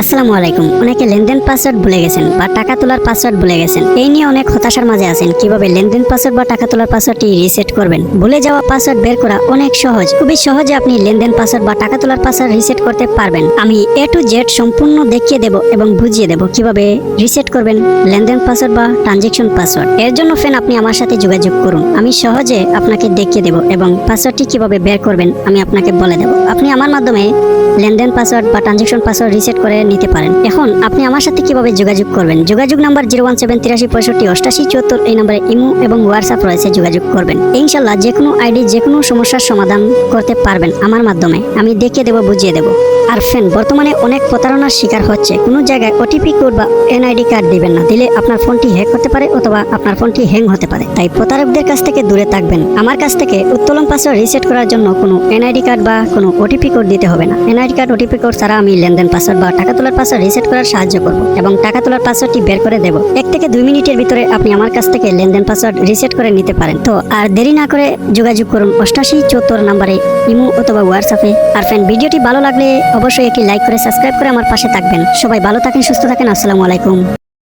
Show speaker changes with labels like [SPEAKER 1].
[SPEAKER 1] আসসালামু আলাইকুম। অনেকে লেনদেন পাসওয়ার্ড ভুলে গেছেন বা টাকা তোলার পাসওয়ার্ড ভুলে গেছেন। এই নিয়ে অনেক হতাশার মাঝে আছেন। কিভাবে লেনদেন পাসওয়ার্ড বা টাকা তোলার পাসওয়ার্ডটি রিসেট করবেন? ভুলে যাওয়া পাসওয়ার্ড বের করা অনেক সহজ। খুবই সহজে আপনি লেনদেন পাসওয়ার্ড বা টাকা তোলার পাসওয়ার্ড রিসেট করতে পারবেন। আমি A to Z সম্পূর্ণ দেখিয়ে দেব এবং বুঝিয়ে দেব কিভাবে রিসেট করবেন লেনদেন পাসওয়ার্ড বা ট্রানজেকশন পাসওয়ার্ড। এর জন্য ফ্রেন্ড আপনি আমার সাথে যোগাযোগ করুন। আমি সহজে আপনাকে দেখিয়ে দেব এবং পাসওয়ার্ডটি কিভাবে বের করবেন আমি আপনাকে বলে দেব। আপনি আমার মাধ্যমে লেনদেন পাসওয়ার্ড বা ট্রানজেকশন পাসওয়ার্ড রিসেট করে নিতে পারেন। এখন আপনি আমার সাথে কিভাবে যোগাযোগ করবেন? যোগাযোগ নাম্বার 01783658874 এই নম্বরে ইমো এবং হোয়াটসঅ্যাপ রয়েছে, যোগাযোগ করবেন। ইনশাআল্লাহ যে কোনো আইডি যে কোনো সমস্যার সমাধান করতে পারবেন আমার মাধ্যমে। আমি দেখিয়ে দেব, বুঝিয়ে দেব। আর ফ্রেন্ড বর্তমানে অনেক প্রতারণার শিকার হচ্ছে। কোনো জায়গায় ওটিপি কোড বা এনআইডি কার্ড দিবেন না, দিলে আপনার ফোনটি হ্যাক করতে পারে অথবা আপনার ফোনটি হ্যাং হতে পারে। তাই প্রতারকদের কাছ থেকে দূরে থাকবেন। আমার কাছ থেকে উত্তোলন পাসওয়ার্ড রিসেট করার জন্য কোনো এনআইডি কার্ড বা কোনো ওটিপি কোড দিতে হবে না। এনআইডি কার্ড ওটিপি কোড ছাড়া আমি লেনদেন পাসওয়ার্ড বা টাকা তোলার পাসওয়ার্ড রিসেট করার সাহায্য করব এবং টাকা তোলার পাসওয়ার্ডটি বের করে দেব। 1 থেকে 2 মিনিটের ভিতরে আপনি আমার কাছ থেকে লেনদেন পাসওয়ার্ড রিসেট করে নিতে পারেন। তো আর দেরি না করে যোগাযোগ করুন 8874 নম্বরে ইমো অথবা হোয়াটসঅ্যাপে। আর ফ্রেন্ড ভিডিওটি ভালো লাগলে অবশ্যই একটি লাইক করে সাবস্ক্রাইব করে আমার পাশে থাকবেন। সবাই ভালো থাকেন, সুস্থ থাকেন। আসসালামু আলাইকুম।